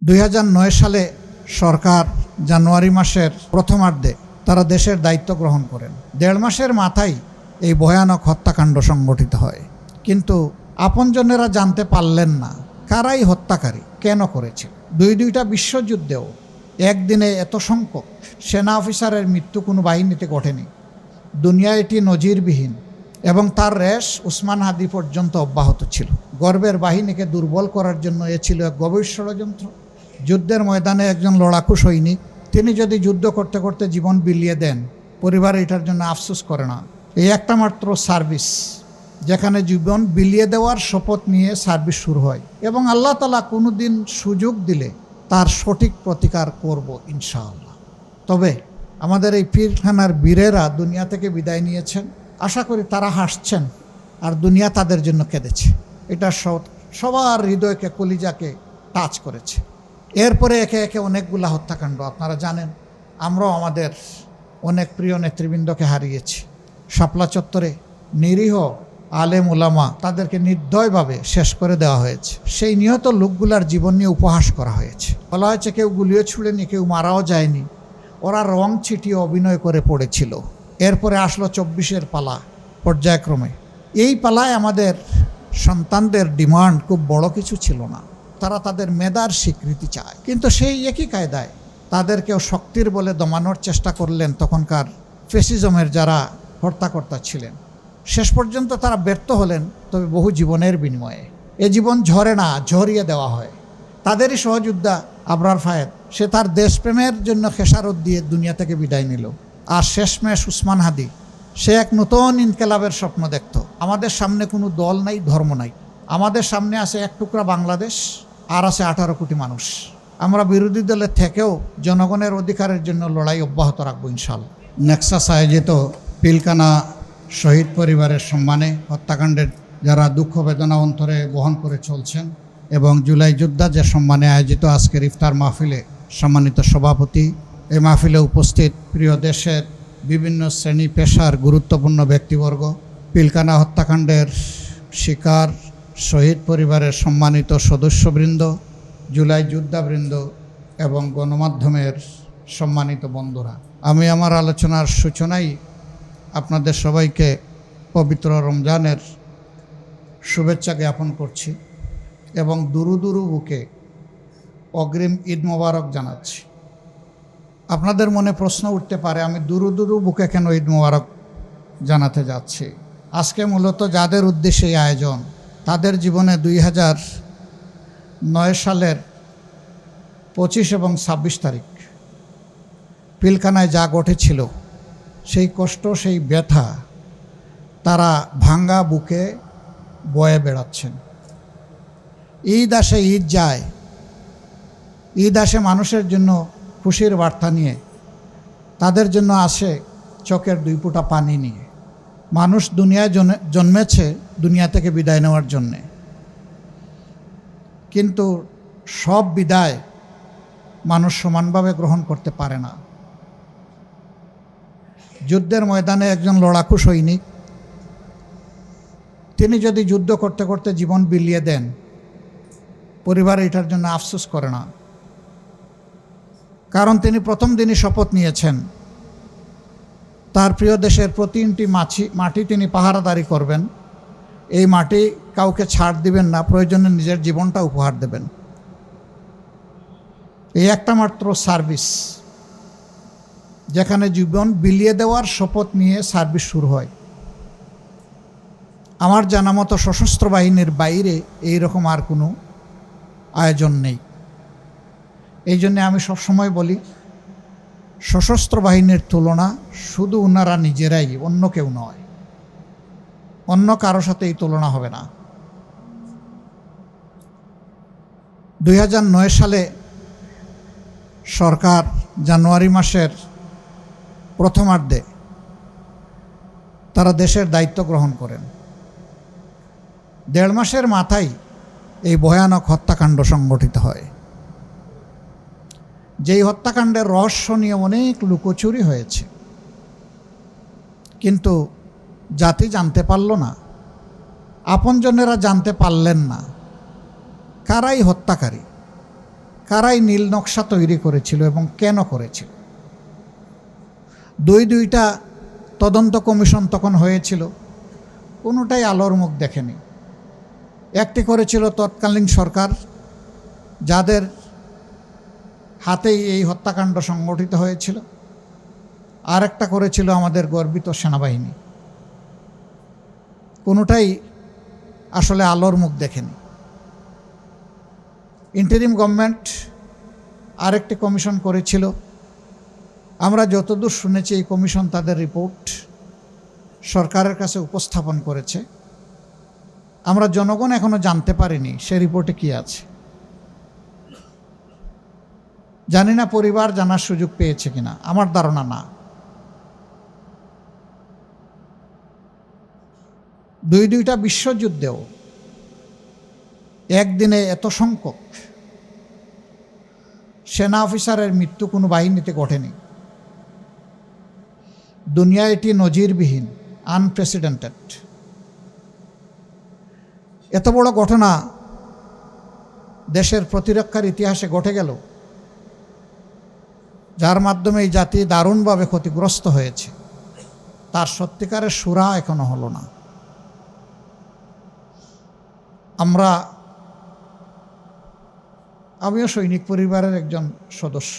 2009 সালে সরকার জানুয়ারি মাসের প্রথমার্ধে তারা দেশের দায়িত্ব গ্রহণ করেন। 1.5 মাসের মাথায় এই ভয়ানক হত্যাকাণ্ড সংঘটিত হয়। কিন্তু আপনজনেরা জানতে পারলেন না কারাই হত্যাকারী, কেন করেছে। দুইটা বিশ্বযুদ্ধেও একদিনে এত সংখ্যক সেনা অফিসারের মৃত্যু কোনো বাহিনীতে ঘটেনি। দুনিয়া এটি নজিরবিহীন এবং তার রেশ উসমান হাদি পর্যন্ত অব্যাহত ছিল। গর্বের বাহিনীকে দুর্বল করার জন্য এ ছিল এক গভীর ষড়যন্ত্র। যুদ্ধের ময়দানে একজন লড়াকু সৈনিক, তিনি যদি যুদ্ধ করতে করতে জীবন বিলিয়ে দেন, পরিবার এটার জন্য আফসোস করে না। এই একটা মাত্র সার্ভিস যেখানে জীবন বিলিয়ে দেওয়ার শপথ নিয়ে সার্ভিস শুরু হয় এবং আল্লাহ তাআলা কোনো দিন সুযোগ দিলে তার সঠিক প্রতিকার করব ইনশাআল্লাহ। তবে আমাদের এই পীরখানার বীরেরা দুনিয়া থেকে বিদায় নিয়েছেন। আশা করি তারা হাসছেন আর দুনিয়া তাদের জন্য কেঁদেছে। এটা সবার হৃদয়কে, কলিজাকে টাচ করেছে। এরপরে একে একে অনেকগুলা হত্যাকাণ্ড আপনারা জানেন। আমরাও আমাদের অনেক প্রিয় নেতৃবৃন্দকে হারিয়েছি। শাপলা চত্বরে নিরীহ আলেম উলামা তাদেরকে নির্দয়ভাবে শেষ করে দেওয়া হয়েছে। সেই নিহত লোকগুলার জীবন নিয়ে উপহাস করা হয়েছে। বলা হয়েছে কেউ গুলিও ছুড়েনি, কেউ মারাও যায়নি, ওরা রং ছিটিয়ে অভিনয় করে পড়েছিল। এরপরে আসলো 24-এর পালা পর্যায়ক্রমে। এই পালায় আমাদের সন্তানদের ডিমান্ড খুব বড় কিছু ছিল না। তারা তাদের মেধার স্বীকৃতি চায়, কিন্তু সেই একই কায়দায় তাদেরকেও শক্তির বলে দমানোর চেষ্টা করলেন তখনকার ফ্যাসিজমের যারা হর্তাকর্তা ছিলেন। শেষ পর্যন্ত তারা ব্যর্থ হলেন, তবে বহু জীবনের বিনিময়ে। এ জীবন ঝরে না, ঝরিয়ে দেওয়া হয়। তাদেরই সহযোদ্ধা আবরার ফায়েদ, সে তার দেশপ্রেমের জন্য খেসারত দিয়ে দুনিয়া থেকে বিদায় নিল। আর শেষমেশ উসমান হাদি, সে এক নতুন ইনকেলাবের স্বপ্ন দেখত। আমাদের সামনে কোনো দল নাই, ধর্ম নাই, আমাদের সামনে আছে এক টুকরা বাংলাদেশ, আর আছে 18 কোটি মানুষ। আমরা বিরোধী দলের থেকেও জনগণের অধিকারের জন্য লড়াই অব্যাহত রাখবো ইনশাআল্লাহ। নেক্সাস আয়োজিত পিলখানা শহীদ পরিবারের সম্মানে হত্যাকাণ্ডের যারা দুঃখ বেদনা অন্তরে বহন করে চলছেন এবং জুলাই যোদ্ধা যে সম্মানে আয়োজিত আজকের ইফতার মাহফিলে সম্মানিত সভাপতি, এই মাহফিলে উপস্থিত প্রিয় দেশের বিভিন্ন শ্রেণী পেশার গুরুত্বপূর্ণ ব্যক্তিবর্গ, পিলখানা হত্যাকাণ্ডের শিকার শহীদ পরিবারের সম্মানিত সদস্যবৃন্দ, জুলাই যোদ্ধাবৃন্দ এবং গণমাধ্যমের সম্মানিত বন্ধুরা, আমি আমার আলোচনার সূচনায় আপনাদের সবাইকে পবিত্র রমজানের শুভেচ্ছা জ্ঞাপন করছি এবং দুরু বুকে অগ্রিম ঈদ মোবারক জানাচ্ছি। আপনাদের মনে প্রশ্ন উঠতে পারে, আমি দুরু বুকে কেন ঈদ মোবারক জানাতে যাচ্ছি। আজকে মূলত যাদের উদ্দেশ্যে এই আয়োজন, তাদের জীবনে 2009 সালের 25 এবং 26 তারিখ পিলখানায় যা ঘটেছিল, সেই কষ্ট, সেই ব্যথা তারা ভাঙ্গা বুকে বয়ে বেড়াচ্ছেন। ঈদ আসে, ঈদ যায়, ঈদ আসে মানুষের জন্য খুশির বার্তা নিয়ে, তাদের জন্য আসে চোখের 2 ফোঁটা পানি নিয়ে। মানুষ দুনিয়ায় জন্মেছে দুনিয়া থেকে বিদায় নেওয়ার জন্যে, কিন্তু সব বিদায় মানুষ সমানভাবে গ্রহণ করতে পারে না। যুদ্ধের ময়দানে একজন লড়াকু সৈনিক, তিনি যদি যুদ্ধ করতে করতে জীবন বিলিয়ে দেন, পরিবার এটার জন্য আফসোস করে না। কারণ তিনি প্রথম দিনই শপথ নিয়েছেন তার প্রিয় দেশের প্রতি ইঞ্চি মাটি তিনি পাহারাদারি করবেন। এই মাটি কাউকে ছাড় দিবেন না, প্রয়োজনে নিজের জীবনটা উপহার দেবেন। এই একটা মাত্র সার্ভিস যেখানে জীবন বিলিয়ে দেওয়ার শপথ নিয়ে সার্ভিস শুরু হয়। আমার জানা মতো সশস্ত্র বাহিনীর বাইরে এই রকম আর কোনো আয়োজন নেই। এই জন্যে আমি সবসময় বলি, সশস্ত্র বাহিনীর তুলনা শুধু ওনারা নিজেরাই, অন্য কেউ নয়, অন্য কারো সাথে এই তুলনা হবে না। 2009 সালে সরকার জানুয়ারি মাসের প্রথমার্ধে তারা দেশের দায়িত্ব গ্রহণ করেন। 1.5 মাসের মাথায় এই ভয়ানক হত্যাকাণ্ড সংঘটিত হয়। যেই হত্যাকাণ্ডের রহস্য নিয়ে অনেক লুকোচুরি হয়েছে, কিন্তু জাতি জানতে পারল না, আপনজনেরা জানতে পারলেন না কারাই হত্যাকারী, কারাই নীল নকশা তৈরি করেছিল এবং কেন করেছিল। দুইটা তদন্ত কমিশন তখন হয়েছিল, কোনোটাই আলোর মুখ দেখেনি। একটি করেছিল তৎকালীন সরকার, যাদের হাতেই এই হত্যাকাণ্ড সংগঠিত হয়েছিল, আর একটা করেছিল আমাদের গর্বিত সেনাবাহিনী। কোনোটাই আসলে আলোর মুখ দেখেনি। ইন্টারিম গভর্নমেন্ট আরেকটি কমিশন করেছিল। আমরা যতদূর শুনেছি এই কমিশন তাদের রিপোর্ট সরকারের কাছে উপস্থাপন করেছে। আমরা জনগণ এখনো জানতে পারিনি সে রিপোর্টে কি আছে। জানি না পরিবার জানার সুযোগ পেয়েছে কিনা, আমার ধারণা না। দুইটা বিশ্বযুদ্ধেও একদিনে এত সংখ্যক সেনা অফিসারের মৃত্যু কোনো বাহিনীতে ঘটেনি। দুনিয়া এটি নজিরবিহীন, আনপ্রেসিডেন্টেড। এত বড় ঘটনা দেশের প্রতিরক্ষার ইতিহাসে ঘটে গেল, যার মাধ্যমে এই জাতি দারুণভাবে ক্ষতিগ্রস্ত হয়েছে, তার সত্যিকারের সুরা এখনো হলো না। আমিও সৈনিক পরিবারের একজন সদস্য।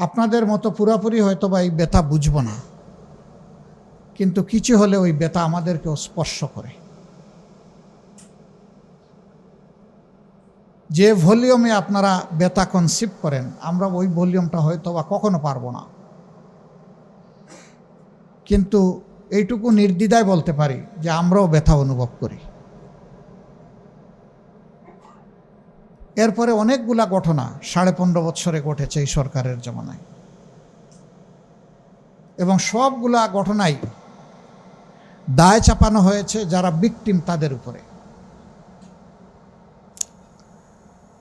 আপনাদের মতো পুরাপুরি হয়তো বা এই ব্যথা বুঝব না, কিন্তু কিছু হলে ওই ব্যথা আমাদেরকেও স্পর্শ করে। যে ভলিউমে আপনারা ব্যথা কনসিভ করেন, আমরা ওই ভলিউমটা হয়তো বা কখনো পারবো না, কিন্তু এইটুকু নির্দ্বিধায় বলতে পারি যে আমরাও ব্যথা অনুভব করি। এরপরে অনেকগুলা ঘটনা 15.5 বছরে ঘটেছে এই সরকারের জমানায়, এবং সবগুলা ঘটনাই দায় চাপানো হয়েছে যারা ভিকটিম তাদের উপরে।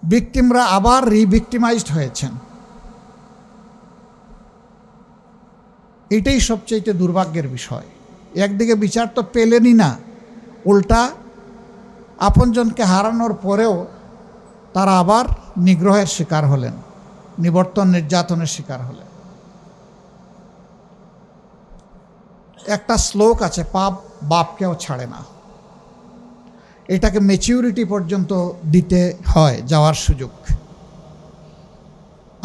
ভিকটিমরা আবার রিভিকটিমাইজড হয়েছেন। এটাই সবচেয়ে দুর্ভাগ্যের বিষয়। একদিকে বিচার তো পেলেনই না, উল্টা আপনজনকে হারানোর পরেও তারা আবার নিগ্রহের শিকার হলেন, নিবর্তন নির্যাতনের শিকার হলেন। একটা শ্লোক আছে, পাপ বাপকেও ছাড়ে না। এটাকে ম্যাচিউরিটি পর্যন্ত দিতে হয় যাওয়ার সুযোগ।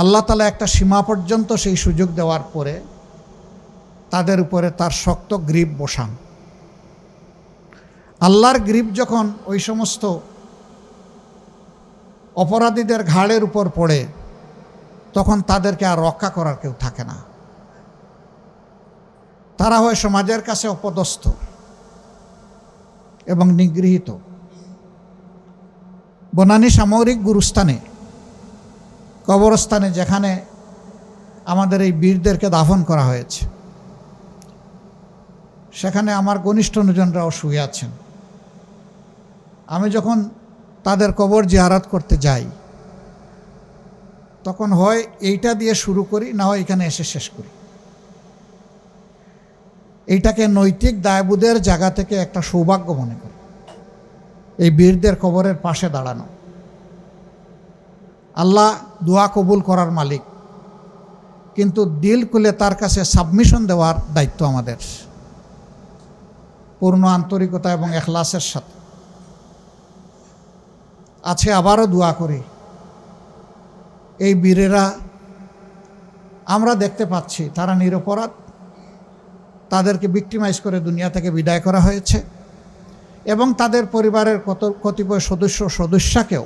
আল্লাহ তাআলা একটা সীমা পর্যন্ত সেই সুযোগ দেওয়ার পরে তাদের উপরে তার শক্ত গ্রিপ বসান। আল্লাহর গ্রিপ যখন ওই সমস্ত অপরাধীদের ঘাড়ের উপর পড়ে, তখন তাদেরকে আর রক্ষা করার কেউ থাকে না। তারা হয় সমাজের কাছে অপদস্থ এবং নিগৃহীত। বনানী সামরিক গুরুস্থানে, কবরস্থানে, যেখানে আমাদের এই বীরদেরকে দাফন করা হয়েছে, সেখানে আমার ঘনিষ্ঠজনরাও শুয়ে আছেন। আমি যখন তাদের কবর জিয়ারত করতে যাই, তখন হয় এইটা দিয়ে শুরু করি, না হয় এখানে এসে শেষ করি। এইটাকে নৈতিক দায়বোধের জায়গা থেকে একটা সৌভাগ্য মনে করি, এই বীরদের কবরের পাশে দাঁড়ানো। আল্লাহ দোয়া কবুল করার মালিক, কিন্তু দিল খুলে তার কাছে সাবমিশন দেওয়ার দায়িত্ব আমাদের, পূর্ণ আন্তরিকতা এবং এখলাসের সাথে। আছে আবারও দোয়া করি, এই বীরেরা, আমরা দেখতে পাচ্ছি তারা নিরপরাধ, তাদেরকে ভিকটিমাইজ করে দুনিয়া থেকে বিদায় করা হয়েছে, এবং তাদের পরিবারের কতিপয় সদস্যকেও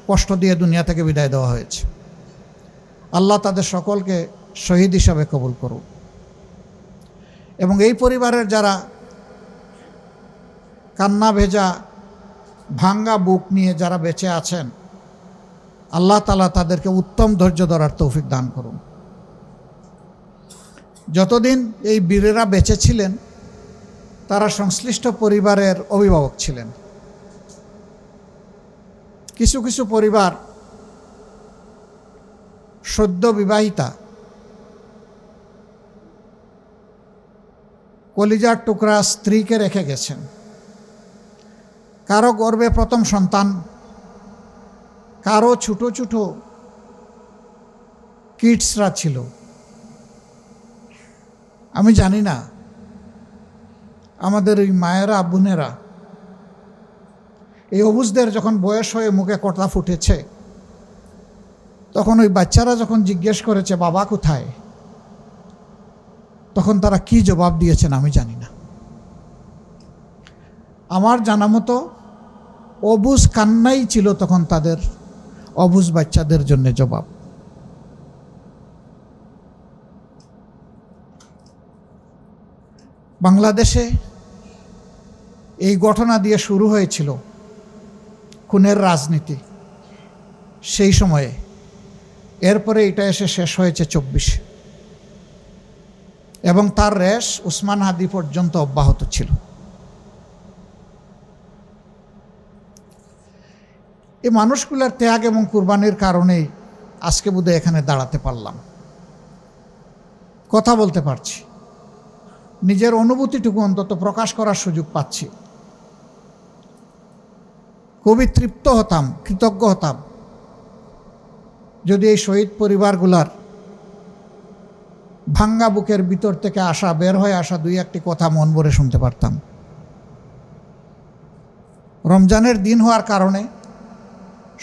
কষ্ট দিয়ে দুনিয়া থেকে বিদায় দেওয়া হয়েছে। আল্লাহ তাদের সকলকে শহীদ হিসাবে কবুল করুন। এবং এই পরিবারের যারা কান্না ভেজা ভাঙ্গা বুক নিয়ে যারা বেঁচে আছেন, আল্লাহ তাআলা তাদেরকে উত্তম ধৈর্য ধরার তৌফিক দান করুন। যতদিন এই বীরেরা বেঁচে ছিলেন, তারা সংশ্লিষ্ট পরিবারের অভিভাবক ছিলেন। কিছু কিছু পরিবার সদ্য বিবাহিতা কলিজার টুকরা স্ত্রীকে রেখে গেছেন। কারো গর্ভে প্রথম সন্তান, কারো ছোট ছোট কিডসরা ছিল। আমি জানি না আমাদের ওই মায়েরা বোনেরা এই অবুজদের যখন বয়স হয়ে মুখে কথা ফুটেছে, তখন ওই বাচ্চারা যখন জিজ্ঞেস করেছে বাবা কোথায়, তখন তারা কি জবাব দিয়েছেন আমি জানি না। আমার জানা মতো অবুজ কান্নাই ছিল তখন তাদের অবুজ বাচ্চাদের জন্য জবাব। বাংলাদেশে এই ঘটনা দিয়ে শুরু হয়েছিল খুনের রাজনীতি সেই সময়ে। এরপরে এটা এসে শেষ হয়েছে 24 এবং তার রেশ উসমান হাদি পর্যন্ত অব্যাহত ছিল। এই মানুষগুলোর ত্যাগ এবং কুরবানির কারণেই আজকে বোধহয় এখানে দাঁড়াতে পারলাম, কথা বলতে পারছি, নিজের অনুভূতিটুকু অন্তত প্রকাশ করার সুযোগ পাচ্ছি। খুবই তৃপ্ত হতাম, কৃতজ্ঞ হতাম যদি এই শহীদ পরিবারগুলার ভাঙ্গা বুকের ভিতর থেকে আসা, বের হয়ে আসা দুই একটি কথা মন ভরে শুনতে পারতাম। রমজানের দিন হওয়ার কারণে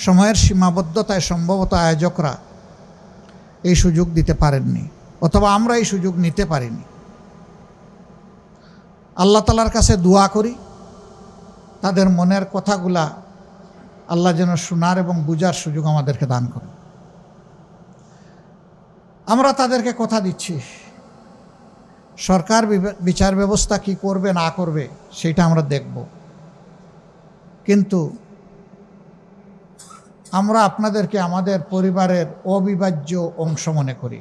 সময়ের সীমাবদ্ধতায় সম্ভবত আয়োজকরা এই সুযোগ দিতে পারেননি, অথবা আমরা এই সুযোগ নিতে পারিনি। আল্লাহ তাআলার কাছে দোয়া করি তাদের মনের কথাগুলা আল্লাহ যেন শোনার এবং বুঝার সুযোগ আমাদেরকে দান করেন। আমরা তাদেরকে কথা দিচ্ছি, সরকার বিচার ব্যবস্থা কি করবে না করবে সেটা আমরা দেখব, কিন্তু আমরা আপনাদেরকে আমাদের পরিবারের অবিভাজ্য অংশ মনে করি,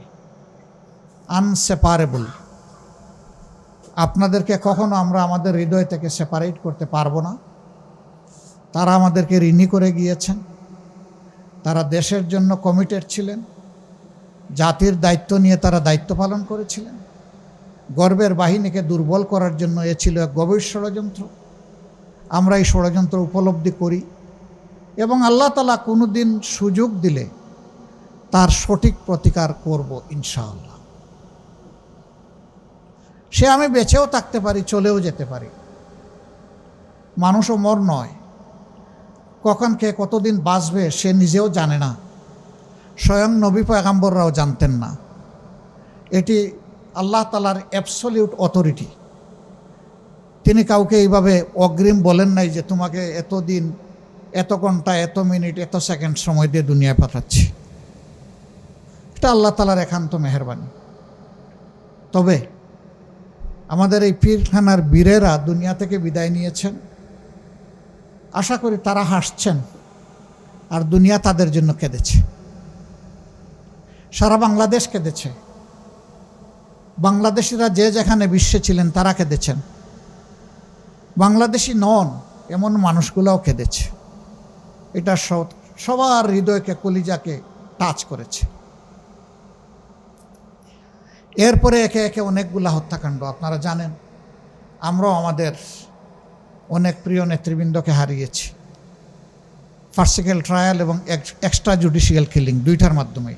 আনসেপারেবল। আপনাদেরকে কখনো আমরা আমাদের হৃদয় থেকে সেপারেট করতে পারবো না। তারা আমাদেরকে ঋণী করে গিয়েছেন, তারা দেশের জন্য কমিটেড ছিলেন, জাতির দায়িত্ব নিয়ে তারা দায়িত্ব পালন করেছিলেন। গর্বের বাহিনীকে দুর্বল করার জন্য এ ছিল এক গভীর ষড়যন্ত্র। আমরা এই ষড়যন্ত্র উপলব্ধি করি এবং আল্লাহ তাআলা কোনো দিন সুযোগ দিলে তার সঠিক প্রতিকার করব ইনশাআল্লাহ। সে আমি বেঁচেও থাকতে পারি, চলেও যেতে পারি, মানুষও মর নয়, কখন কে কতদিন বাঁচবে সে নিজেও জানে না, স্বয়ং নবী পয়গাম্বররাও জানতেন না। এটি আল্লাহ তাআলার অ্যাবসলিউট অথরিটি। তিনি কাউকে এইভাবে অগ্রিম বলেন নাই যে তোমাকে এত দিন, এত ঘন্টা, এত মিনিট, এত সেকেন্ড সময় দিয়ে দুনিয়ায় পাঠাচ্ছি। এটা আল্লাহ তাআলার একান্ত মেহেরবানি। তবে আমাদের এই পীরখানার বীরেরা দুনিয়া থেকে বিদায় নিয়েছেন, আশা করি তারা হাসছেন আর দুনিয়া তাদের জন্য কেঁদেছে। সারা বাংলাদেশ কেঁদেছে, বাংলাদেশিরা যে যেখানে বিশ্বে ছিলেন তারা কেঁদেছেন, বাংলাদেশি নন এমন মানুষগুলোও কেঁদেছে। এটা সবার হৃদয়কে, কলিজাকে টাচ করেছে। এরপরে একে একে অনেকগুলা হত্যাকাণ্ড আপনারা জানেন। আমরাও আমাদের অনেক প্রিয় নেতৃবৃন্দকে হারিয়েছি, ফার্সিক্যাল ট্রায়াল এবং এক্সট্রা জুডিশিয়াল কিলিং দুইটার মাধ্যমে,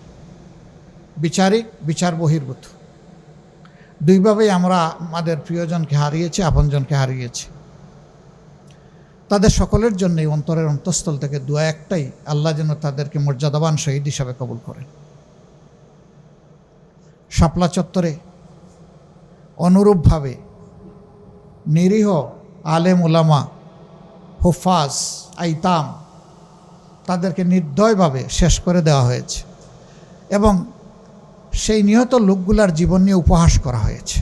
বিচারিক, বিচার বহির্ভূত, দুইভাবেই আমরা আমাদের প্রিয়জনকে হারিয়েছি, আপনজনকে হারিয়েছি। তাদের সকলের জন্যই অন্তরের অন্তঃস্থল থেকে দোয়া একটাই, আল্লাহ যেন তাদেরকে মর্যাদাবান শহীদ হিসাবে কবুল করেন। শাপলা চত্বরে অনুরূপভাবে নিরীহ আলেম ওলামা, হুফাজ, আইতাম তাদেরকে নির্দয়ভাবে শেষ করে দেওয়া হয়েছে এবং সেই নিহত লোকগুলার জীবন নিয়ে উপহাস করা হয়েছে।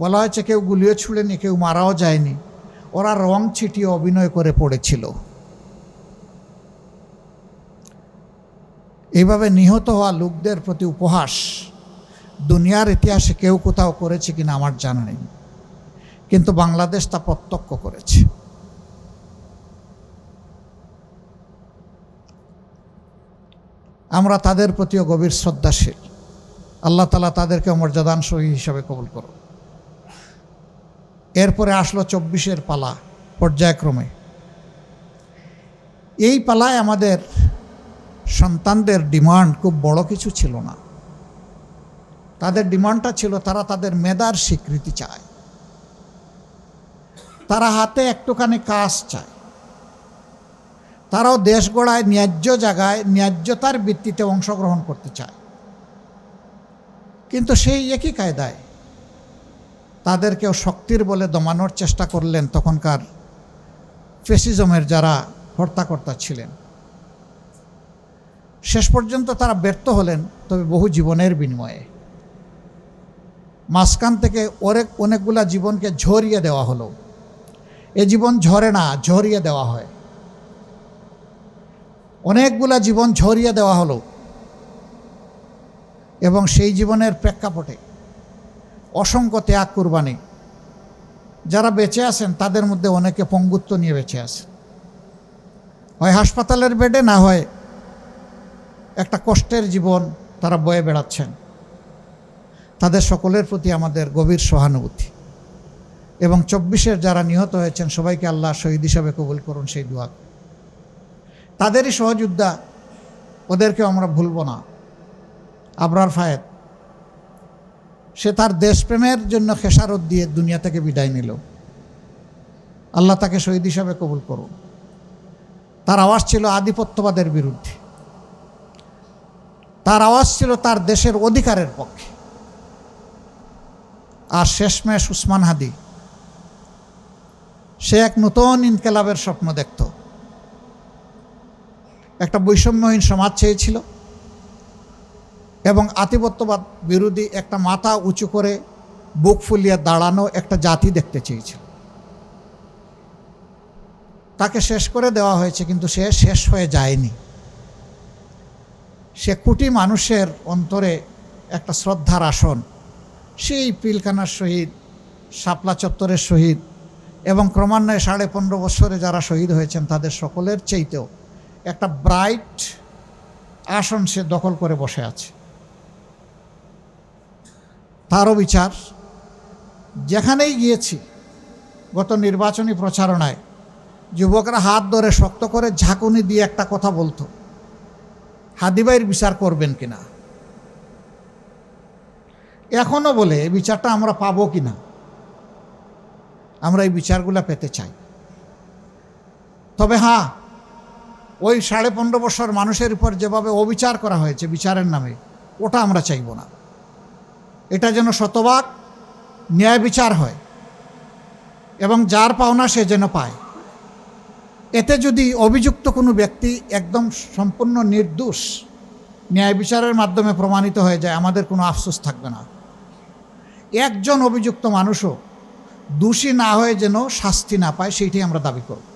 বলা হয়েছে কেউ গুলিও ছুঁড়েনি, কেউ মারাও যায়নি, ওরা রং ছিটিয়ে অভিনয় করে পড়েছিল। এইভাবে নিহত হওয়া লোকদের প্রতি উপহাস দুনিয়ার ইতিহাসে কেউ কোথাও করেছে কিনা আমার জানা নেই, কিন্তু বাংলাদেশ তা প্রত্যক্ষ করেছে। আমরা তাদের প্রতিও গভীর শ্রদ্ধাশীল। আল্লাহ তাআলা তাদেরকে মর্যাদান শহীদ হিসাবে কবুল করুন। এরপরে আসলো 24-এর পালা পর্যায়ক্রমে। এই পালায় আমাদের সন্তানদের ডিমান্ড খুব বড় কিছু ছিল না। তাদের ডিমান্ডটা ছিল তারা তাদের মেধার স্বীকৃতি চায়, তারা হাতে একটুখানি কাজ চায়, তারাও দেশ গড়ায় ন্যায্য জায়গায় ন্যায্যতার ভিত্তিতে অংশগ্রহণ করতে চায়। কিন্তু সেই একই কায়দায় তাদেরকেও শক্তির বলে দমানোর চেষ্টা করলেন তখনকার ফ্যাসিজমের যারা হর্তাকর্তা ছিলেন। শেষ পর্যন্ত তারা ব্যর্থ হলেন, তবে বহু জীবনের বিনিময়ে। মাঝখান থেকে অনেকগুলা জীবনকে ঝরিয়ে দেওয়া হলো। এ জীবন ঝরে না, ঝরিয়ে দেওয়া হয়। অনেকগুলা জীবন ঝরিয়ে দেওয়া হলো এবং সেই জীবনের প্রেক্ষাপটে অসংখ্য ত্যাগ কুরবানি। যারা বেঁচে আছেন তাদের মধ্যে অনেকে পঙ্গুত্ব নিয়ে বেঁচে আছে, হয় হাসপাতালের বেডে, না হয় একটা কষ্টের জীবন তারা বয়ে বেড়াচ্ছেন। তাদের সকলের প্রতি আমাদের গভীর সহানুভূতি এবং 24-এর যারা নিহত হয়েছেন সবাইকে আল্লাহ শহীদ হিসাবে কবুল করুন, সেই দোয়া। তাদেরই সহযোদ্ধা, ওদেরকেও আমরা ভুলব না। আবরার ফায়েদ, সে তার দেশপ্রেমের জন্য খেসারত দিয়ে দুনিয়া থেকে বিদায় নিল। আল্লাহ তাকে শহীদ হিসাবে কবুল করুন। তার আওয়াজ ছিল আধিপত্যবাদের বিরুদ্ধে, তার আওয়াজ ছিল তার দেশের অধিকারের পক্ষে। আর শেষমেশ উসমান হাদি, সে এক নতুন ইনকেলাবের স্বপ্ন দেখত। একটা বৈষম্যহীন সমাজ চেয়েছিল এবং আধিপত্যবাদ বিরোধী একটা মাথা উঁচু করে বুক ফুলিয়ে দাঁড়ানো একটা জাতি দেখতে চেয়েছিল। তাকে শেষ করে দেওয়া হয়েছে, কিন্তু সে শেষ হয়ে যায়নি। সে কোটি মানুষের অন্তরে একটা শ্রদ্ধার আসন। সেই পিলখানার শহীদ, শাপলা চত্বরের শহীদ এবং ক্রমান্বয়ে 15.5 বছরে যারা শহীদ হয়েছেন তাদের সকলের চাইতেও একটা ব্রাইট আসন সে দখল করে বসে আছে। তারও বিচার। যেখানেই গিয়েছি গত নির্বাচনী প্রচারণায় যুবকরা হাত ধরে শক্ত করে ঝাঁকুনি দিয়ে একটা কথা বলতো, হাদি ভাইয়ের বিচার করবেন কিনা। এখনও বলে এই বিচারটা আমরা পাবো কিনা। আমরা এই বিচারগুলো পেতে চাই। তবে হ্যাঁ, ওই 15.5 বছর মানুষের উপর যেভাবে অবিচার করা হয়েছে বিচারের নামে, ওটা আমরা চাইব না। এটা যেন শতভাগ ন্যায় বিচার হয় এবং যার পাওনা সে যেন পায়। এতে যদি অভিযুক্ত কোনো ব্যক্তি একদম সম্পূর্ণ নির্দোষ ন্যায় বিচারের মাধ্যমে প্রমাণিত হয়ে যায়, আমাদের কোনো আফসোস থাকবে না। একজন অভিযুক্ত মানুষও দোষী না হয়ে যেন শাস্তি না পায়, সেইটাই আমরা দাবি করব।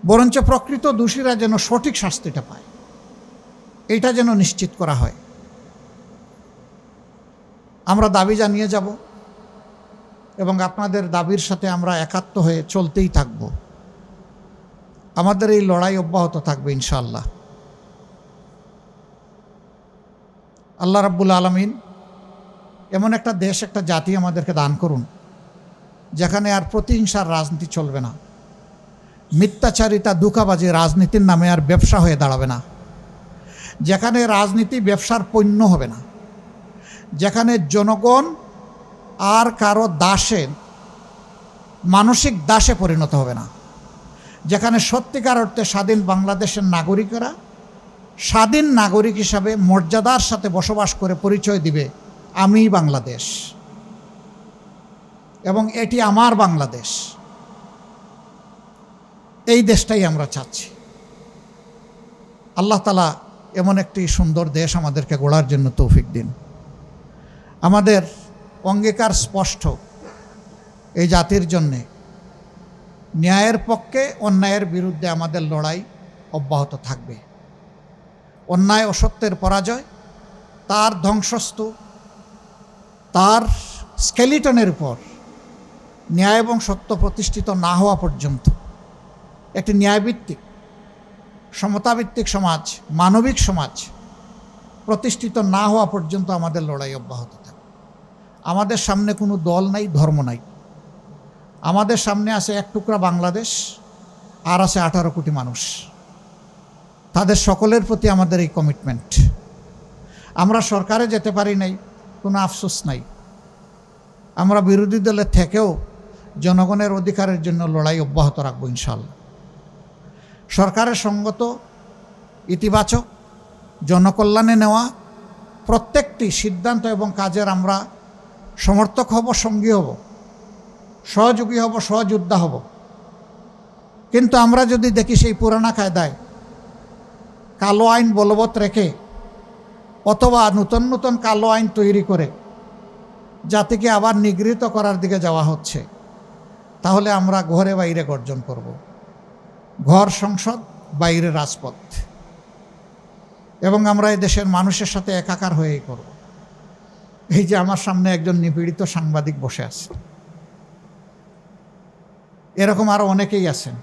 বরঞ্চ প্রকৃত দোষীরা যেন সঠিক শাস্তিটা পায়, এইটা যেন নিশ্চিত করা হয়। আমরা দাবি জানিয়ে যাব এবং আপনাদের দাবির সাথে আমরা একাত্ম হয়ে চলতেই থাকব। আমাদের এই লড়াই অব্যাহত থাকবে ইনশাআল্লাহ। আল্লাহ রাব্বুল আলামিন এমন একটা দেশ, একটা জাতি আমাদেরকে দান করুন যেখানে আর প্রতিহিংসার রাজনীতি চলবে না, মিথ্যাচারিতা ধোঁকাবাজি রাজনীতির নামে আর ব্যবসা হয়ে দাঁড়াবে না, যেখানে রাজনীতি ব্যবসার পণ্য হবে না, যেখানে জনগণ আর কারো দাসে, মানসিক দাসে পরিণত হবে না, যেখানে সত্যিকার অর্থে স্বাধীন বাংলাদেশের নাগরিকেরা স্বাধীন নাগরিক হিসাবে মর্যাদার সাথে বসবাস করে পরিচয় দিবে, আমি বাংলাদেশ এবং এটি আমার বাংলাদেশ। এই দেশটাই আমরা চাচ্ছি। আল্লাহ তাআলা এমন একটি সুন্দর দেশ আমাদেরকে গড়ার জন্য তৌফিক দিন। আমাদের অঙ্গীকার স্পষ্ট, এই জাতির জন্যে ন্যায়ের পক্ষে, অন্যায়ের বিরুদ্ধে আমাদের লড়াই অব্যাহত থাকবে। অন্যায় অসত্যের পরাজয়, তার ধ্বংসস্তূপ, তার স্কেলিটনের উপর ন্যায় এবং সত্য প্রতিষ্ঠিত না হওয়া পর্যন্ত একটি ন্যায়ভিত্তিক, সমতাভিত্তিক সমাজ, মানবিক সমাজ প্রতিষ্ঠিত না হওয়া পর্যন্ত আমাদের লড়াই অব্যাহত থাকবে। আমাদের সামনে কোনো দল নাই, ধর্ম নাই। আমাদের সামনে আছে এক টুকরা বাংলাদেশ, আর আছে 18 কোটি মানুষ। তাদের সকলের প্রতি আমাদের এই কমিটমেন্ট। আমরা সরকারে যেতে পারি নাই, কোনো আফসোস নাই। আমরা বিরোধী দলের থেকেও জনগণের অধিকারের জন্য লড়াই অব্যাহত রাখবো ইনশাআল্লাহ। সরকারের সঙ্গত ইতিবাচক জনকল্যাণে নেওয়া প্রত্যেকটি সিদ্ধান্ত এবং কাজের আমরা সমর্থক হব, সঙ্গী হব, সহযোগী হব, সহযোদ্ধা হব। কিন্তু আমরা যদি দেখি সেই পুরানা কায়দায় কালো আইন বলবৎ রেখে অথবা নতুন নতুন কালো আইন তৈরি করে জাতিকে আবার নিগৃহীত করার দিকে যাওয়া হচ্ছে, তাহলে আমরা ঘরে বাইরে গর্জন করব। ঘর সংসদ, বাইরে রাজপথ, এবং আমরা এই দেশের মানুষের সাথে একাকার হয়েই করব। এই যে আমার সামনে একজন নিপীড়িত সাংবাদিক বসে আছে, এরকম আরও অনেকেই আছেন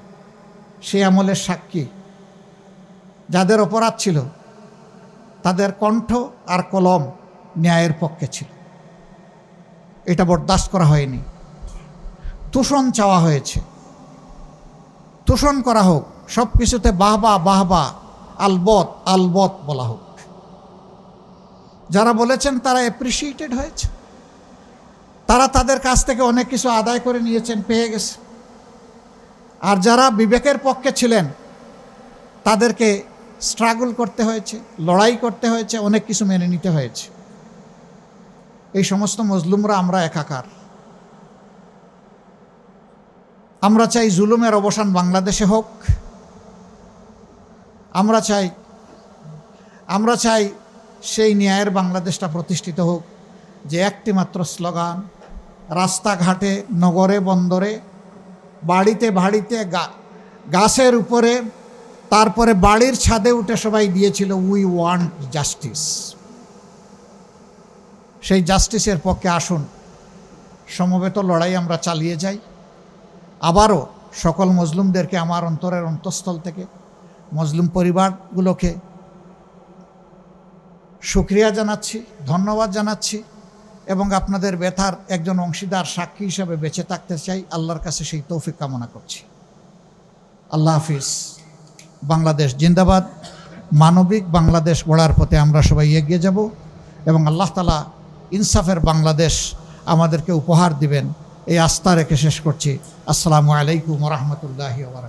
সেই আমলের সাক্ষী। যাদের অপরাধ ছিল তাদের কণ্ঠ আর কলম ন্যায়ের পক্ষে ছিল, এটা বরদাস্ত করা হয়নি। তুষণ চাওয়া হয়েছে, তুষণ করা হোক, সব কিছুতে বাহবা বাহবা, আলবত আলবত বলা হোক। যারা বলেছেন তারা অ্যাপ্রিসিয়েটেড হয়েছে, তারা তাদের কাছ থেকে অনেক কিছু আদায় করে নিয়েছেন, পেয়ে গেছে। আর যারা বিবেকের পক্ষে ছিলেন তাদেরকে স্ট্রাগল করতে হয়েছে, লড়াই করতে হয়েছে, অনেক কিছু মেনে নিতে হয়েছে। এই সমস্ত মজলুমরা আমরা একাকার। আমরা চাই জুলুমের অবসান বাংলাদেশে হোক। আমরা চাই সেই ন্যায়ের বাংলাদেশটা প্রতিষ্ঠিত হোক, যে একটি মাত্র স্লোগান, রাস্তাঘাটে, নগরে বন্দরে, বাড়িতে বাড়িতে, গাছের উপরে, তারপরে বাড়ির ছাদে উঠে সবাই দিয়েছিল উই ওয়ান্ট জাস্টিস। সেই জাস্টিসের পক্ষে আসুন, সমবেত লড়াই আমরা চালিয়ে যাই। আবারও সকল মজলুমদেরকে আমার অন্তরের অন্তঃস্থল থেকে, মজলুম পরিবারগুলোকে শুকরিয়া জানাচ্ছি, ধন্যবাদ জানাচ্ছি, এবং আপনাদের ব্যথার একজন অংশীদার সাক্ষী হিসাবে বেঁচে থাকতে চাই। আল্লাহর কাছে সেই তৌফিক কামনা করছি। আল্লাহ হাফিজ। বাংলাদেশ জিন্দাবাদ। মানবিক বাংলাদেশ গড়ার পথে আমরা সবাই এগিয়ে যাব, এবং আল্লাহ তাআলা ইনসাফের বাংলাদেশ আমাদেরকে উপহার দিবেন, এই আস্থা রেখে শেষ করছি। আসসালামু আলাইকুম ওয়া রাহমাতুল্লাহি ওয়া বারাকাতুহু।